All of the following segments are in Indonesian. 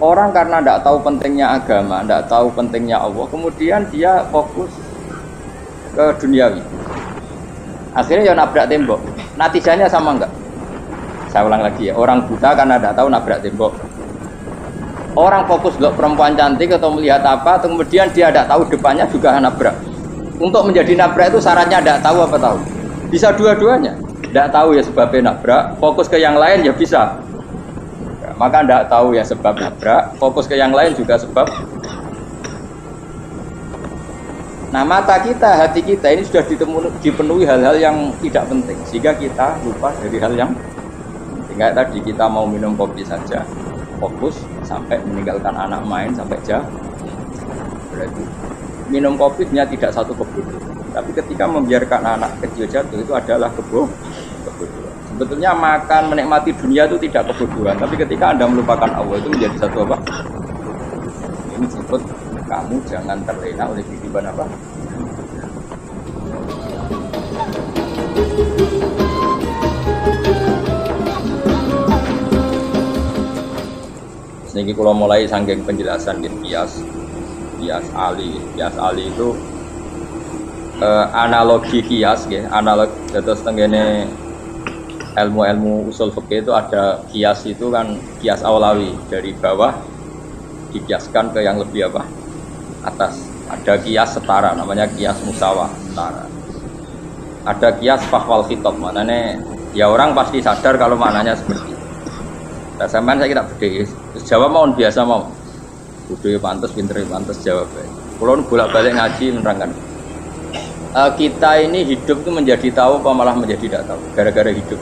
Orang karena tidak tahu pentingnya agama, tidak tahu pentingnya Allah, kemudian dia fokus ke duniawi. Akhirnya ya nabrak tembok. Natijanya sama enggak? Saya ulang lagi ya, orang buta karena tidak tahu nabrak tembok. Orang fokus ke perempuan cantik atau melihat apa, kemudian dia tidak tahu depannya juga nabrak. Untuk menjadi nabrak itu syaratnya tidak tahu apa tahu. Bisa dua-duanya. Tidak tahu ya sebabnya nabrak, fokus ke yang lain ya bisa. Maka tidak tahu ya sebab nabrak, fokus ke yang lain juga sebab. Nah mata kita, hati kita ini sudah dipenuhi hal-hal yang tidak penting, sehingga kita lupa dari hal yang penting. Kayak tadi kita mau minum kopi saja, fokus sampai meninggalkan anak main sampai jauh. Berarti minum kopi hanya tidak satu kebodohan, tapi ketika membiarkan anak kecil jatuh itu adalah kebodohan. Sebetulnya makan, menikmati dunia itu tidak kebodohan, tapi ketika Anda melupakan Allah itu menjadi satu apa? Ini disebut kamu jangan terlena oleh kehidupan apa? Sedikit kalau mulai saking penjelasan kias Ali itu analogi kias, analogi terus tenggene ilmu usul fikih itu ada kias itu kan kias awlawi dari bawah dikiaskan ke yang lebih apa atas. Ada kias setara namanya kias musawah setara. Ada kias fahwal khitab, maknanya ya orang pasti sadar kalau maknanya seperti itu. Nah, sampean saya kira beda. Terus jawab mau biasa mau. Kudu pantes pinter pantes jawab. Kalau bolak-balik ngaji menerangkan. Kita ini hidup itu menjadi tahu apa malah menjadi tidak tahu gara-gara hidup.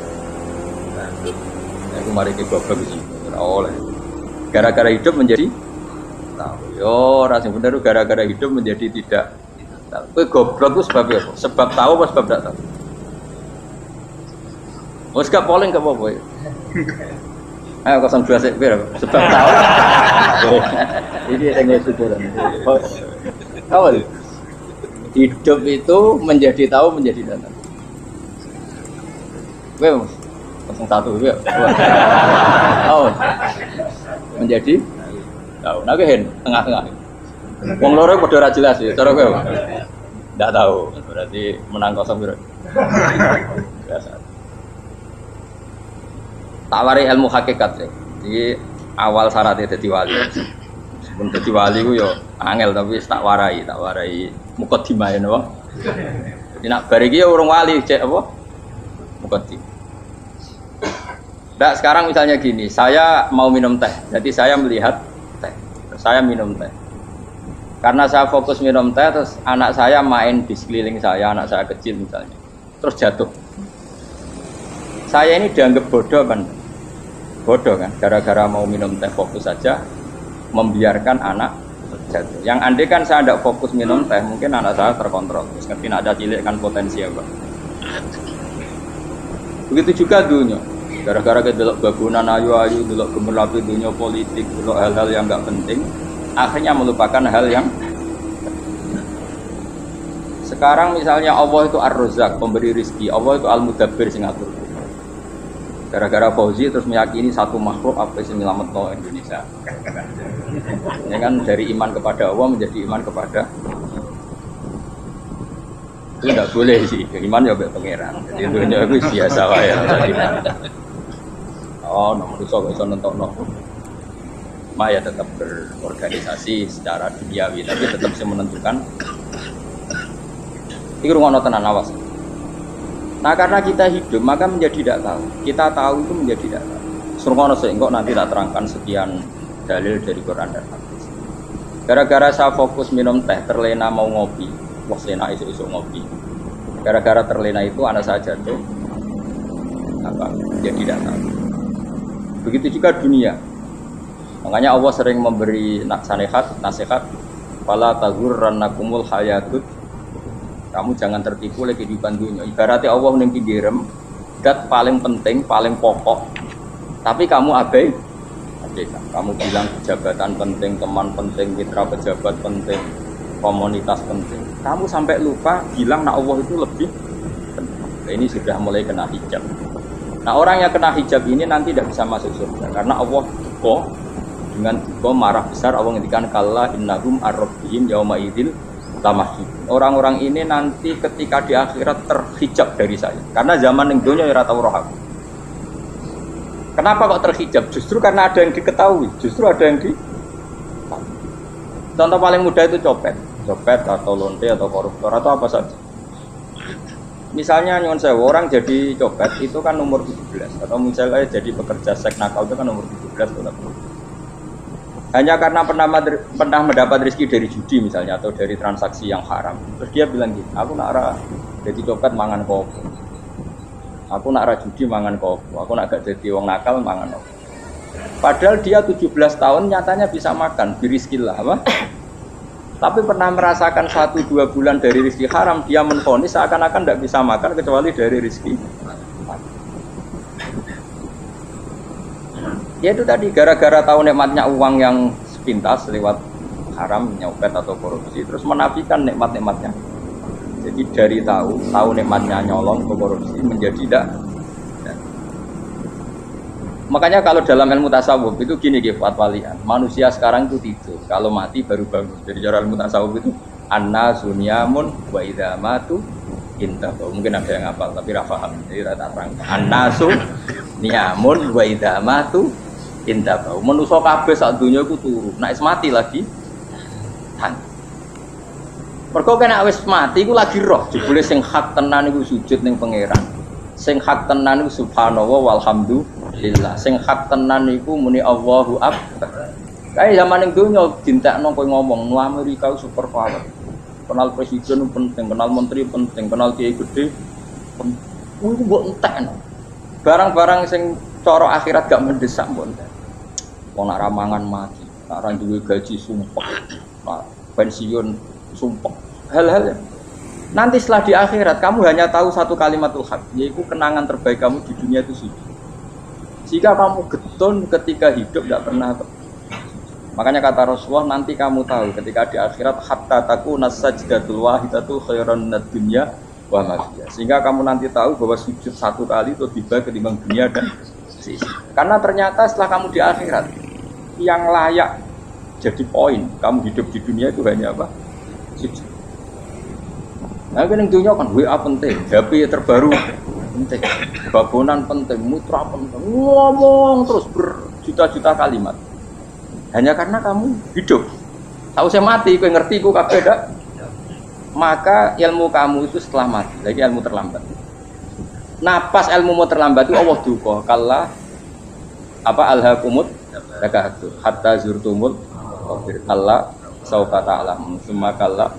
Aku mari ke goblok sih, oleh. Gara-gara hidup menjadi tahu. Yo, rasanya benar gara-gara hidup menjadi tidak tahu. Kowe goblok itu sebab apa? Sebab tahu apa sebab tidak tahu? Wes gak polling gak apa-apa. Ayo 02 sik pira? Sebab tahu. Ini yang syukuran. Awal. Hidup itu menjadi tahu menjadi tidak tahu. Kowe 01 ya. Oh. Menjadi tahu. Nah hen tengah-tengah. Wong loro padha ora jelas ya, cara kowe. Ndak tahu. Berarti menang 0 piro. Biasa. Tawari ilmu hakikat ya. Jadi awal syaratnya dadi wali. Sebelum dadi wali ku yo angel tapi tak warai mukadimah napa. Jadi nak bar iki urung wali cek apa? Mukadimah. Nah, sekarang misalnya gini, saya mau minum teh, jadi saya melihat teh, saya minum teh. Karena saya fokus minum teh, terus anak saya main di sekeliling saya, anak saya kecil misalnya, terus jatuh. Saya ini dianggap bodoh kan? Bodoh kan? Gara-gara mau minum teh fokus saja, membiarkan anak jatuh. Yang andai kan saya tidak fokus minum teh, mungkin anak saya terkontrol. Terus ngerti ada cilik kan potensi apa? Begitu juga dunia. Gara-gara kita delok babunan ayu-ayu, delok gemerlapi dunia politik, delok hal-hal yang enggak penting, akhirnya melupakan hal yang sekarang misalnya Allah itu Ar-Razzaq, pemberi rizki, Allah itu Al-Mudabbir sing ngatur. Gara-gara Fauzi terus meyakini satu makhluk apa sing nyelametno Indonesia. Ini kan dari iman kepada Allah menjadi iman kepada itu tidak boleh sih, iman ya mbek pangeran. Jadi dunia itu biasa wae ya. Oh, nomor iso nentokno. Maya tetap berorganisasi secara duniawi, tapi tetap bisa menentukan. Iki rungono tenan awas. Nah, karena kita hidup maka menjadi tidak tahu. Kita tahu itu menjadi tidak tahu. Rungono sik engko nanti tak terangkan sekian dalil dari Quran dan hadis. Gara-gara saya fokus minum teh, terlena mau ngopi. Wah, enak isu-isu ngopi. Gara-gara terlena itu anak saya jatuh. Apa? Jadi tidak tahu. Begitu juga dunia. Makanya Allah sering memberi nasihat, "Fala taghurrannakumul hayatud." Kamu jangan tertipu oleh kehidupan dunia. Ibaratnya Allah ning pinggirem, dat paling penting, paling pokok. Tapi kamu abaikan. Kamu bilang jabatan penting, teman penting, mitra pejabat penting, komunitas penting. Kamu sampai lupa bilang nah Allah itu lebih penting. Ini sudah mulai kena hijab. Nah orang yang kena hijab ini nanti tidak bisa masuk surga karena Allah kok dengan duka marah besar Allah ngendikan kalla innahum ar-rabbihim yauma idzil lamahjub. Orang-orang ini nanti ketika di akhirat terhijab dari saya. Karena zaman ning donya ora tau roh aku. Kenapa kok terhijab? Justru karena ada yang diketahui, justru ada yang di. Contoh paling mudah itu copet atau lonte atau koruptor atau apa saja. Misalnya nyuwun sewu orang jadi copet itu kan umur 17 atau misalnya jadi pekerja seks nakal itu kan umur 17 atau hanya karena pernah mendapat rezeki dari judi misalnya atau dari transaksi yang haram. Terus dia bilang gitu, aku nak ra jadi copet mangan kopi. Aku nak ra judi mangan kopi. Aku nak gak jadi wong nakal mangan kopi. Padahal dia 17 tahun nyatanya bisa makan, birizkillah apa? Tapi pernah merasakan 1-2 bulan dari rezeki haram, dia menvonis seakan-akan tidak bisa makan kecuali dari rezeki. Ya itu tadi, gara-gara tahu nikmatnya uang yang sepintas lewat haram, nyopet atau korupsi, terus menafikan nikmat-nikmatnya. Jadi dari tahu nikmatnya nyolong ke korupsi menjadi tidak. Makanya kalau dalam ilmu tasawuf itu gini walian, manusia sekarang itu tidur, kalau mati baru bangun. Jadi cara ilmu tasawuf itu an-nasu niyamun wa idza matu intahu. Mungkin ada yang hafal tapi ra paham. Jadi tak terang. An-nasu niyamun wa idza matu intahu. Manusa kabeh sak donya iku turu, nek wis mati lagi tan. Mergo kena wis mati iku lagi roh, jebule sing hak tenan iku sujud ning pangeran. Sing hak tenan iku subhanallah walhamdulillah. Sing hak tenan iku muni Allahu akbar. Kae zaman ning donya dintekno kowe ngomong nu Amerika super power. Kenal presiden penting, kenal menteri penting, kenal kiai gede. Kuwi mbok entekno. Barang-barang sing cara akhirat gak mendesak mbok entek. Wong nak ramangan mati, nak ra duwe gaji sumpek. Pensiun sumpek. Hal-hal nanti setelah di akhirat kamu hanya tahu satu kalimatul haq, yaitu kenangan terbaik kamu di dunia itu sujud. Jika kamu getun ketika hidup tidak pernah. Makanya kata Rasulullah nanti kamu tahu ketika di akhirat hatta takuna sajdatul wahidatu khairan minad dunya wa ma fiha. Sehingga kamu nanti tahu bahwa sujud satu kali itu lebih baik ketimbang dunia dan sisi. Karena ternyata setelah kamu di akhirat yang layak jadi poin kamu hidup di dunia itu hanya apa? Sujud. Nah, kan yang dunia kan WA penting, HP terbaru penting, babonan penting, mutra penting, ngomong terus berjuta-juta kalimat. Hanya karena kamu hidup. Tahu saya mati, kau ngerti, kau kabeh dak. Maka ilmu kamu itu setelah mati, lagi ilmu terlambat. Nah, pas ilmumu terlambat itu Allah duka, kalla apa alhaqumut takahatu hatta zurtumul kalla saufa ta'lamun summa kalla.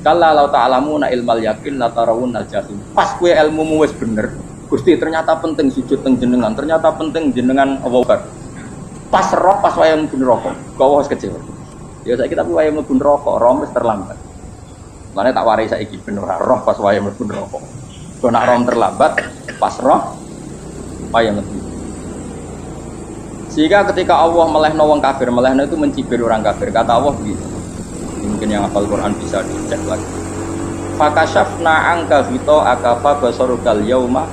Kalla law ta'lamuna ilmal yakin la tarawunnal jahim. Pas kowe ilmumu wis bener, Gusti ternyata penting sujud teng jenengan, ternyata penting jenengan apa. Pas roh pas wayahe mlebu neraka, kok wis kecewa. Ya saiki tapi wayahe mlebu neraka, roh wis terlambat. Mane tak warai saiki bener roh pas wayahe mlebu neraka. Kok nak roh terlambat, pas roh wayahe mlebu. Sehingga ketika Allah melehno wong kafir, melehno itu mencibir orang kafir. Kata Allah begitu. Mungkin yang hafal Quran bisa dicek lagi. Fakashafna angka fito akafa basarukal yauma.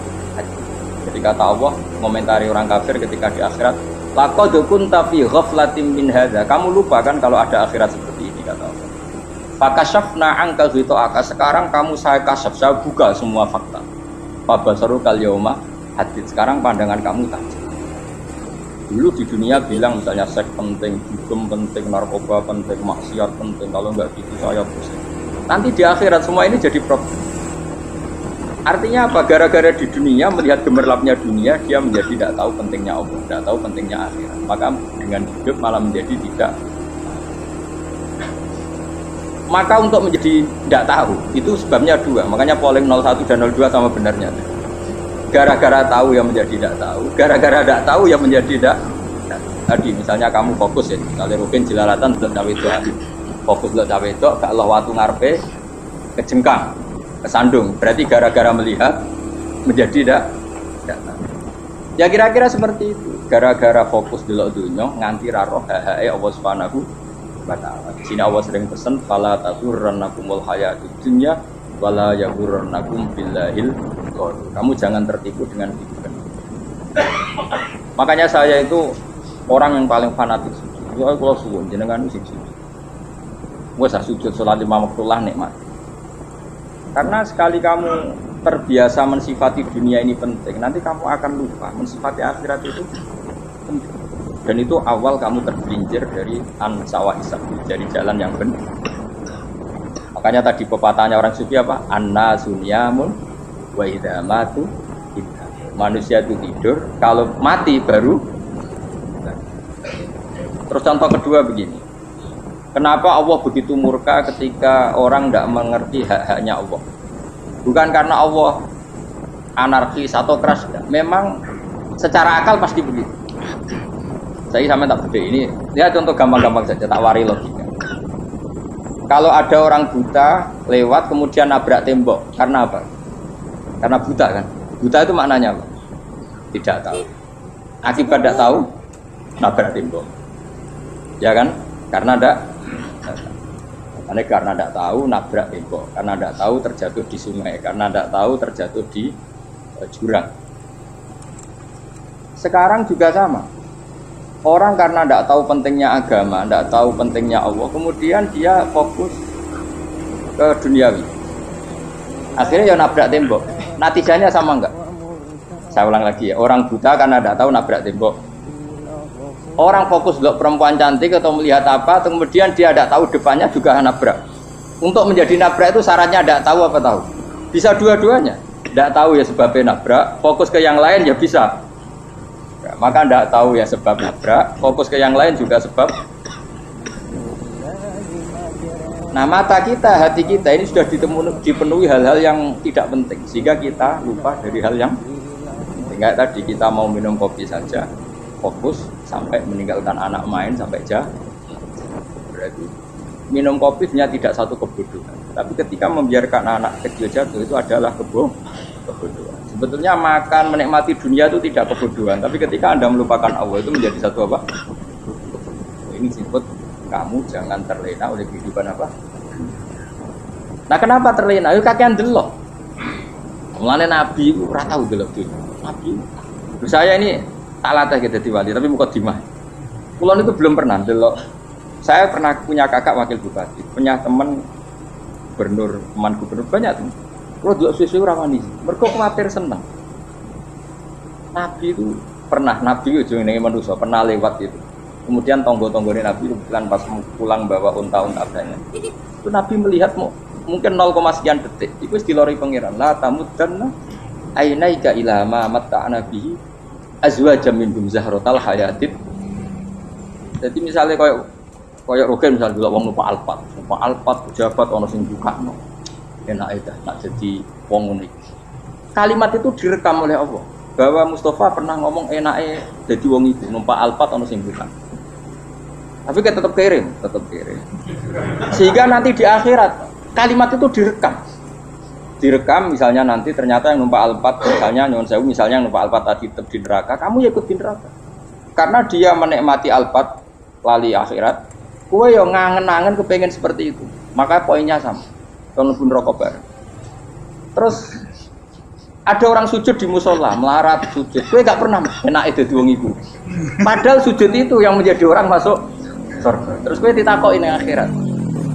Jadi kata Allah komentari orang kafir ketika di akhirat, laqad kunta fi ghaflatin min hadza. Kamu lupa kan kalau ada akhirat seperti ini kata Allah. Fakashafna angka fito aka. Sekarang kamu saya kasaf, saya buka semua fakta. Fa basarukal yauma hadid. Sekarang pandangan kamu tajam. Dulu di dunia bilang misalnya seks penting, dugem penting, narkoba penting, maksiat penting, kalau enggak gitu saya pusing. Nanti di akhirat semua ini jadi problem. Artinya apa? Gara-gara di dunia melihat gemerlapnya dunia, dia menjadi tidak tahu pentingnya Allah, tidak tahu pentingnya akhirat. Maka dengan hidup malah menjadi tidak. Maka untuk menjadi tidak tahu, itu sebabnya dua. Makanya polling 01 dan 02 sama benarnya. Gara-gara tahu yang menjadi tidak tahu, gara-gara tidak tahu yang menjadi tidak. Tadi misalnya kamu fokus ya, misalnya Rukin jelalatan belum cawe itu, fokus belum cawe itu, gak Allah waktu ngarepe kejengkang, kesandung. Berarti gara-gara melihat menjadi tidak tahu. Ya kira-kira seperti itu. Gara-gara fokus delok dunya nganti ra roh hae Allah Subhanahu wa taala. Di sini Allah sering pesan fala taghurrannakumul hayatud dunya wala yaghurrannakum billahil ghurur. Kamu jangan tertipu dengan hiburan. Makanya saya itu orang yang paling fanatik sujud. Soale kula suwun jenengan sing sujud. Wes sujud salat 5 waktu lah nikmat. Karena sekali kamu terbiasa mensifati dunia ini penting, nanti kamu akan lupa mensifati akhirat itu penting. Dan itu awal kamu tergelincir dari an-sawa isab, dari jalan yang benar. Makanya tadi pepatahnya orang sufi apa? An-nasu niyamun wa idza matu inna. Manusia itu tidur, kalau mati baru. Terus contoh kedua begini. Kenapa Allah begitu murka ketika orang tidak mengerti hak-haknya Allah? Bukan karena Allah anarkis atau keras, memang secara akal pasti begitu. Saya sampai tak beda ini, ya contoh gampang-gampang saja, tak wari logika. Kalau ada orang buta lewat kemudian nabrak tembok, karena apa? Karena buta kan? Buta itu maknanya apa? Tidak tahu. Akibat tidak tahu, nabrak tembok. Ya kan? Karena tidak tahu nabrak tembok, karena tidak tahu terjatuh di sungai, karena tidak tahu terjatuh di jurang. Sekarang juga sama. Orang karena tidak tahu pentingnya agama, tidak tahu pentingnya Allah, kemudian dia fokus ke duniawi. Akhirnya ya nabrak tembok. Natijanya sama enggak? Saya ulang lagi ya. Orang buta karena tidak tahu nabrak tembok. Orang fokus lihat perempuan cantik atau melihat apa, kemudian dia tidak tahu depannya juga nabrak. Untuk menjadi nabrak itu syaratnya tidak tahu apa tahu. Bisa dua-duanya. Tidak tahu ya sebabnya nabrak, fokus ke yang lain ya bisa. Ya, maka tidak tahu ya sebab nabrak, fokus ke yang lain juga sebab. Nah mata kita, hati kita ini sudah dipenuhi hal-hal yang tidak penting, sehingga kita lupa dari hal yang penting. Kayak tadi kita mau minum kopi saja, fokus sampai meninggalkan anak main sampai jauh. Berarti minum kopi sebenarnya tidak satu kebodohan, tapi ketika membiarkan anak kecil jatuh itu adalah kebodohan. Sebetulnya makan menikmati dunia itu tidak kebodohan, tapi ketika Anda melupakan Allah itu menjadi satu apa? Ini disebut kamu jangan terlena oleh kehidupan apa? Nah kenapa terlena? Itu kakean delok. Mulane Nabi itu ora tau delok dunia. Nabi. Saya ini tak latih gitu di wali, tapi mukadimah. Kulon itu belum pernah delok. Saya pernah punya kakak wakil bupati, punya teman gubernur, teman gubernur banyak tuh. Kalau dulu susu ramani, mereka khawatir senang. Nabi itu pernah, Nabi itu yang manusia pernah lewat itu. Kemudian tonggo-tonggonya Nabi itu bilang pas pulang bawa unta-unta banyak. Itu Nabi melihat mungkin 0, sekian detik. Itu dilori pengiran. La tamuddanna ainaika ila ma matta'na bihi azwajan minhum zahratal hayatid. Jadi misalnya koyo rogen misalnya dulu wong numpak Alphard pejabat ono sing bukakno. Enak itu, tak jadi wong unik. Kalimat itu direkam oleh Allah bahwa Mustafa pernah ngomong enake jadi wong itu numpak Alphard ono sing bukan. Tapi kita tetap kirim. Sehingga nanti di akhirat kalimat itu direkam misalnya nanti ternyata yang numpak Alphard misalnya nyuwun sewu misalnya yang numpak Alphard tadi tetap di neraka, kamu ya ikut di neraka. Karena dia menikmati Alphard lali akhirat, kowe yo ngangen-angen kepengen seperti itu. Maka poinnya sama. Kalau pun rokok bareng. Terus ada orang sujud di musola, melarat sujud. Kowe gak pernah enak itu wong iku. Padahal sujud itu yang menjadi orang masuk surga. Terus kowe ditakoki ning akhirat.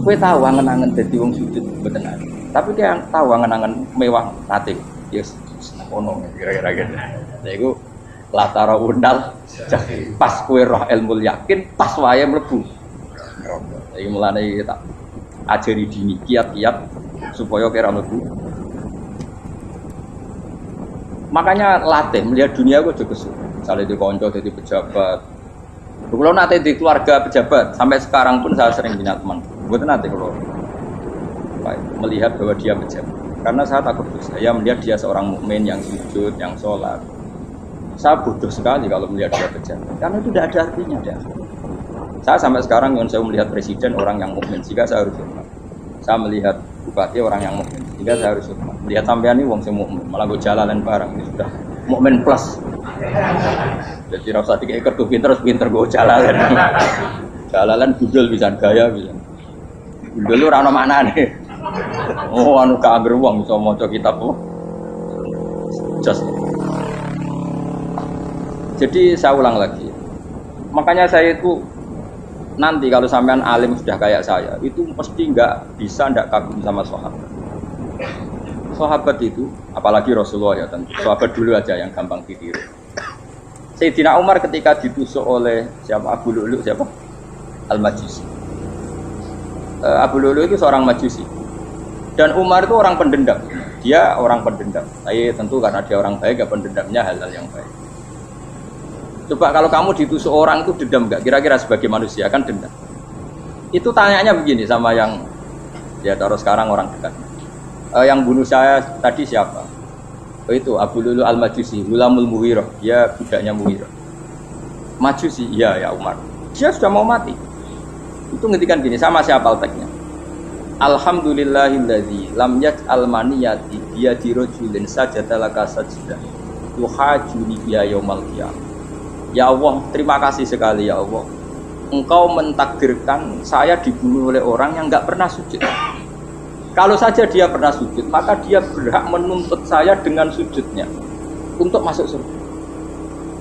Kowe tahu angen-angen dadi wong sujud mboten ana. Tapi dia tahu angen-angen mewah nate. Yes, ono kira-kira gitu. Lha iku latara undal pas kowe roh ilmu yakin pas wae mlebu. Iki mulane tak ajari dini kiat-kiat supaya kira mlebu. Makanya latih melihat dunia gue juga kesulitan. Misalnya di konco jadi pejabat. Kalau nanti di keluarga pejabat sampai sekarang pun saya sering punya teman. Buat nanti kalau melihat bahwa dia pejabat. Karena saya takut saya melihat dia seorang mukmin yang sujud, yang sholat. Saya bodoh sekali kalau melihat dia pejabat. Karena itu tidak ada artinya dia. Saya sampai sekarang yang saya melihat presiden orang yang mukmin, sehingga saya harus hormat. Saya melihat bupati orang yang mukmin, sehingga saya harus hormat. Lihat sampean ini wong sing mukmin, malah gue jalanan barang ini sudah mukmin plus. Jadi rasa tiga ekor tuh pinter gue jalanan. Jalanan budel bisa gaya bisa. Budel lu rano mana nih? Oh anu keangger wong bisa maca kitab kok. Just. Jadi saya ulang lagi. Makanya saya itu nanti kalau sampean alim sudah kayak saya, itu pasti nggak kagum sama sahabat. Sahabat itu, apalagi Rasulullah ya tentu. Sahabat dulu aja yang gampang ditiru. Sayyidina Umar ketika ditusuk oleh siapa? Abu Lu'lu' siapa? Al-Majusi. Abu Lu'lu' itu seorang Majusi. Dan Umar itu orang pendendam. Dia orang pendendam. Tapi tentu karena dia orang baik, ya pendendamnya hal-hal yang baik. Coba kalau kamu ditusuk orang itu dendam enggak? Kira-kira sebagai manusia kan dendam. Itu tanyanya begini sama yang ya taruh sekarang orang dekat. Yang bunuh saya tadi siapa? Oh itu Abu Lu'lu' Al-Majusi, Hulamul Muwirah. Dia budaknya Muwirah. Majusi, iya ya Umar. Dia sudah mau mati. Itu ngendikan gini, sama siapa teksnya? Alhamdulillahilladzi lam yaj'al maniyati biyadi rajulin sajada laka sajdah yuhajuni biya yaumal qiyamah. Ya Allah, terima kasih sekali ya Allah. Engkau mentakdirkan saya dibunuh oleh orang yang enggak pernah sujud. Kalau saja dia pernah sujud, maka dia berhak menuntut saya dengan sujudnya untuk masuk surga.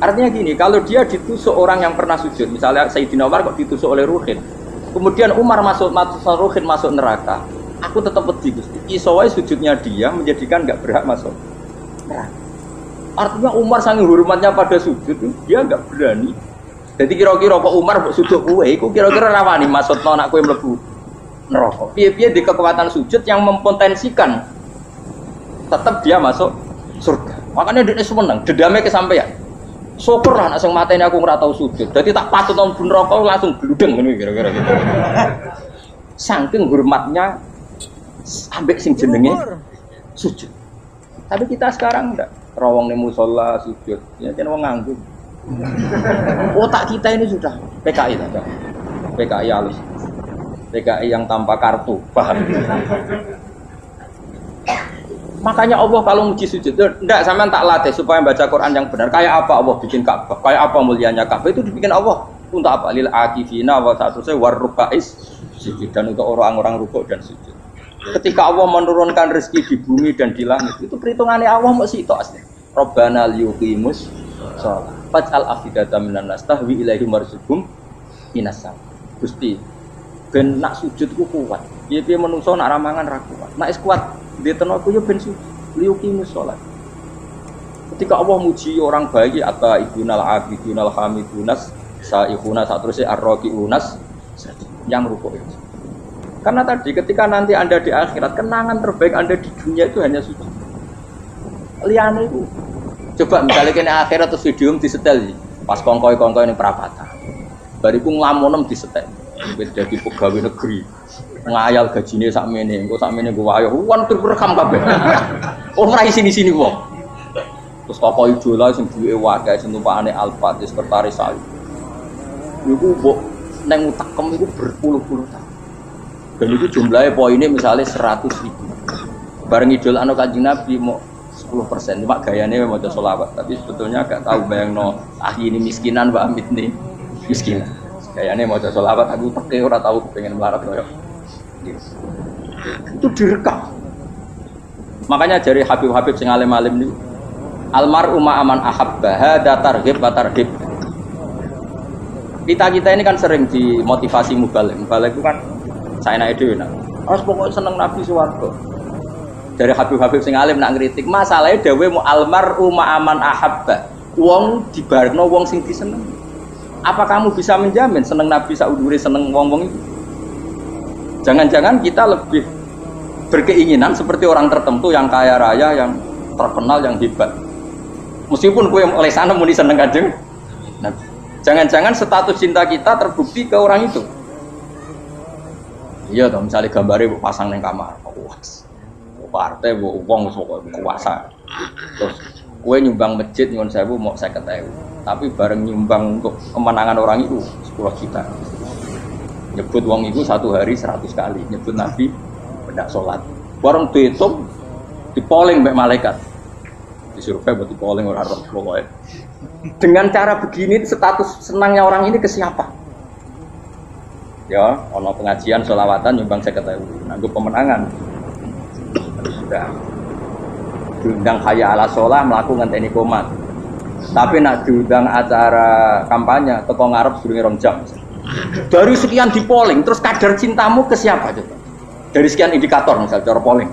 Artinya gini, kalau dia ditusuk orang yang pernah sujud, misalnya Sayyidina Umar kok ditusuk oleh Ruhin, kemudian Umar Ruhin masuk neraka, aku tetap pedih Gusti. Isowai sujudnya dia menjadikan nggak berhak masuk neraka. Artinya Umar saking hormatnya pada sujud, dia nggak berani. Jadi kira-kira kok Umar sujud kue, aku kira-kira rawani masuk anak kue mlebu neraka. Piye-piye di kekuatan sujud yang mempotensikan tetap dia masuk surga. Makanya dia seneng, dedame kesampaian. Syukurlah nek sing mateni aku ora tau sujud. Dadi tak patut nang neraka langsung gludeng ngene kira-kira gitu. Saking hormatnya ambek sing jenenge sujud. Tapi kita sekarang enggak. Rawong ning musala sujud, ya kan wong nganggur. Otak kita ini sudah PKI saja. PKI halus. PKI yang tanpa kartu, paham? Makanya Allah kalau muji sujud, enggak sampean tak latih supaya baca Quran yang benar. Kayak apa Allah bikin Ka'bah? Kayak apa mulianya Ka'bah itu dibikin Allah untuk apa? Lil akifina wa sa'tusai warrukais sujud, dan untuk orang-orang rukuk dan sujud. Ketika Allah menurunkan rezeki di bumi dan di langit, itu perhitungannya Allah mau sitok asli. Rabbana liyuqimus shalah faj'al afidatan minan nas tahwi ilaihi marzuqhum minasam. Gusti ben nak sujud ku kuat. Piye-piye menungso nak ramangan ra kuat. Nak is kuat di tenaga yo ben sujud. Liyuqimus shalah. Ketika Allah muji orang baik atau ibunal abidunal hamidunas saihuna satruse arraqiunas yang rukuk itu. Karena tadi ketika nanti Anda di akhirat, kenangan terbaik Anda di dunia itu hanya sujud. Liane itu. Coba misalnya kene akhirat terus video disetel iki. Pas kongkoi-kongkoi ning perapatan. Bariku nglamonem disetel. Wis dadi pegawai negeri. Ngayal gajine sakmene, engko sakmene go wayo. Wan direkam kabeh. Ora sini-sini wong. Terus tokoh idola sing duwe wae sing tumpakane Alphard sekretaris saya. Iku mbok nang utekem iku berpuluh-puluh tahun. Dan itu jumlahnya poinnya misalnya 100.000. Bareng idol anu Kanjeng Nabi mau 10%. Cuma gayanya mau sholawat. Tapi sebetulnya agak tahu bayang no ini miskinan Mbak Amit nih miskinan. Gayanya mau sholawat aku pakai orang tahu pengen melarat loh. Itu direkam. Makanya dari Habib-Habib sing alim-alim ini almar'u ma'aman ahabba hada targhib wa tarhib. Kita ini kan sering dimotivasi mubalik. Mubalik itu kan saya naik dewi nak. Harus pokoknya seneng Nabi Suwargo. Dari Habib-Habib sing alim nak ngritik masalahnya dewe mu almar'u ma'aman ahabba. Wong dibarno wong sing diseneng. Apa kamu bisa menjamin seneng Nabi saudure seneng wong-wong itu? Jangan-jangan kita lebih berkeinginan seperti orang tertentu yang kaya raya, yang terkenal, yang hebat. Meskipun kowe oleh sana muni seneng Kanjeng Nabi. Jangan-jangan status cinta kita terbukti ke orang itu. Iya toh, misalnya gambarnya pasang neng kamar, puas. Partai wong kuasa. Terus kue nyumbang masjid nyuwun sewu mau 50.000. Tapi bareng nyumbang untuk kemenangan orang itu 10 juta. Nyebut wong itu satu hari 100 kali, nyebut Nabi hendak sholat. Bareng dihitung, dipoling mbek malaikat. Disurvei buat dipoling orang roh pokoknya. Dengan cara begini status senangnya orang ini ke siapa? Ya, ono pengajian sholawatan nyumbang 50.000, nanggo pemenangan. Sudah. Diundang hayya ala sholah melakukan ngenteni komat. Tapi nak diundang acara kampanye teko ngarep sedurunge 2 jam. Dari sekian di polling, terus kadar cintamu ke siapa coba? Dari sekian indikator misal cara polling.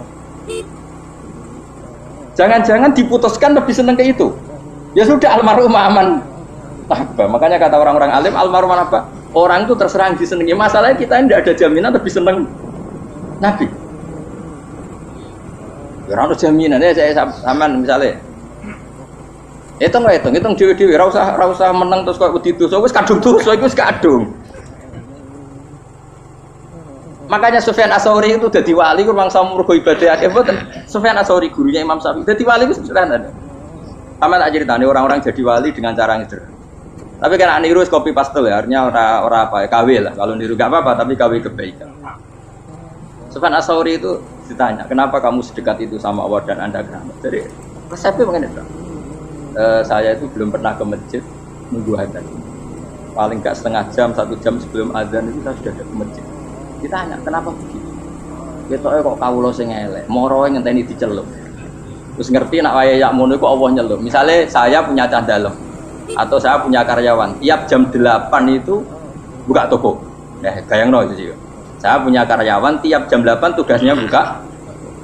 Jangan-jangan diputuskan lebih seneng ke itu. Ya sudah almarhum aman. Makanya kata orang-orang alim almarhum apa? Orang itu terserang disenangi. Masalahnya kita tidak ada jaminan lebih seneng Nabi. Ya ora ono jaminan ya saya sampean misale. Hitung dhewe-dhewe ora usah meneng terus koyo wedi dosa wis kadung dosa iku wis kadung. Makanya Sufyan Ats-Tsauri itu dadi wali ku mangsa mergo ibadah akeh mboten. Sufyan Ats-Tsauri gurunya Imam Syafi'i. Dadi wali ku sederhana. Sama tak ceritane orang-orang jadi wali dengan cara sederhana. Tapi kan niru copy paste ya, artinya ora apa ya, KW lah. Kalau niru enggak apa-apa tapi KW kebaikan. Sufyan Ats-Tsauri itu ditanya, "Kenapa kamu sedekat itu sama Allah dan Anda keramat?" Jadi resepnya mengenai itu. Saya itu belum pernah ke masjid nunggu adzan. Paling enggak setengah jam, 1 jam sebelum adzan itu saya sudah ada ke masjid. Ditanya, "Kenapa begitu?" Ketoke kok kawula sing elek, moroe ngenteni dicelup. Terus ngerti nak wayahe yakmono iku Allah nyelup. Misale saya punya cah dalem atau saya punya karyawan, tiap jam 8 itu buka toko. Bayangno itu sih. Saya punya karyawan tiap jam 8 tugasnya buka.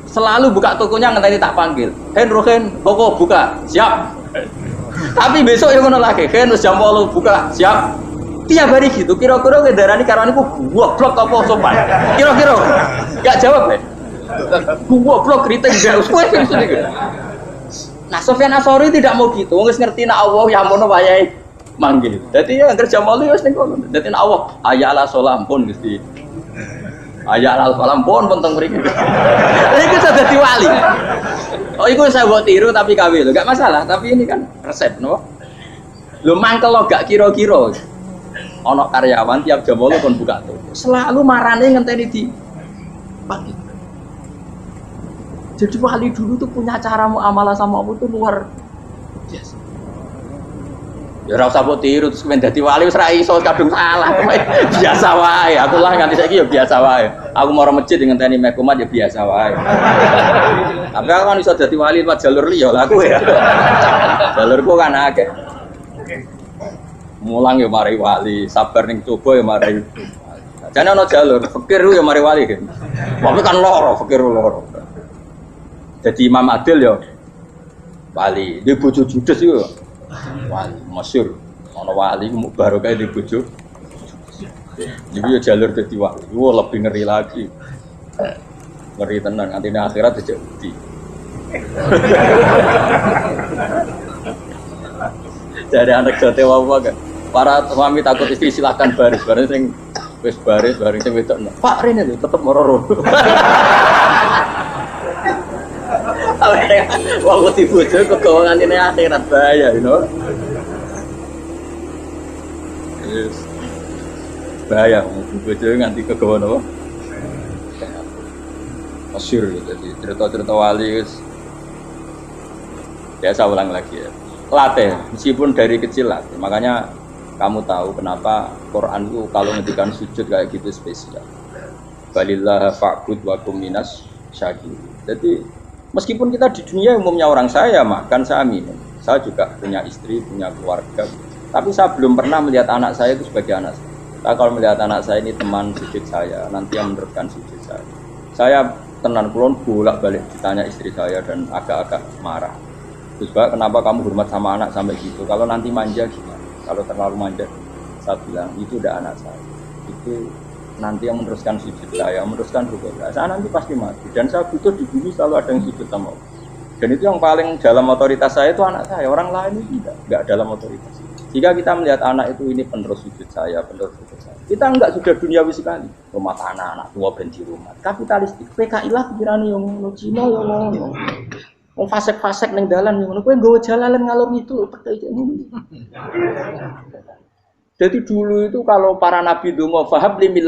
Selalu buka tokonya ngenteni tak panggil. Rohen, toko buka. Siap. Tapi besok yang ngono lagi, wis jam 8 buka. Siap. Tiap hari gitu, kira-kira ngendarani karwane ku goblok apa sopan? Kira-kira enggak jawab ya? Goblok kritik enggak usah gitu. Nah, Sufyan Ats-Tsauri tidak mau gitu. Wis ngerti nek Allah ya mono wayahe manggil. Dadi ya anggere jam 8 wis ning kono. Dadi nek Allah ayala salam pun Gusti. Ayala salam pun teng mriki. Iku sudah dadi wali. Oh, iku saya buat tiru tapi KW lho, enggak masalah, tapi ini kan resep, no. Lho mangkel lo gak kira-kira. Ono karyawan tiap jam 8 pun buka toko. Selalu marane ngenteni di pagi. Jadi wali dulu tuh punya cara muamalah sama Allah tuh luar biasa. Ya ora usah mbok tiru terus men dadi wali wis ra iso kadung salah. Biasa wae. Aku lah nganti saiki ya biasa wae. Aku mau masjid ngenteni mekumat ya biasa wae. Tapi aku kan iso dadi wali lewat jalur liya lah aku ya. Jalurku kan akeh. Mulang ya mari wali, sabar ning coba ya mari. Jane ana jalur, fikir ya mari wali kan. Tapi kan loro, fikir loro. Jadi Imam Adil ya wali, di bojo judes yo wali, masyhur. Ana wali ku barokah di bojo. Jadi ya jalur dadi wali. Wah lebih ngeri lagi. Ngeri tenan nanti ning akhirat dijak budi. Jadi anak jote wae kan. Para suami takut istri silakan baris sing wis baris sing wedok. Pak Rene lho tetep moro-moro. Wong wedi bojo kegawa ngantine akhirat bahaya, you know. Yes. Bahaya bojo nganti kegawa napa? Masyhur jadi cerita-cerita wali wis. Biasa ulang lagi ya. Latih, meskipun dari kecil latih. Makanya kamu tahu kenapa Quran itu kalau ngendikan sujud kayak gitu spesial. Balillah fa'bud wa kum minas syakirin. Jadi meskipun kita di dunia umumnya orang saya makan, saya minum. Saya juga punya istri, punya keluarga. Tapi saya belum pernah melihat anak saya itu sebagai anak saya. Saya kalau melihat anak saya ini teman sujud saya, nanti yang meneruskan sujud saya. Saya tenan kulon bolak-balik ditanya istri saya dan agak-agak marah. Terus Pak, kenapa kamu hormat sama anak sampai gitu? Kalau nanti manja gimana? Kalau terlalu manja, saya bilang itu udah anak saya. Itu nanti yang meneruskan sujud saya, meneruskan rukuk saya nanti pasti mati. Dan saya butuh di bumi selalu ada yang sujud sama Allah. Dan itu yang paling dalam otoritas saya itu anak saya. Orang lain itu enggak dalam otoritas. Jika kita melihat anak itu ini penerus sujud saya, penerus rukuk saya, kita enggak sudah duniawi sekali. Rumah tanah, anak tua benci rumah. Kapitalistik. PKI lah pikirannya yang ngono, Cina yang ngono. Wong fasek-fasek ning dalan ngono kowe nggawa jalalan ngalor itu percaya ngono. Jadi dulu itu kalau para nabi donga fahab limil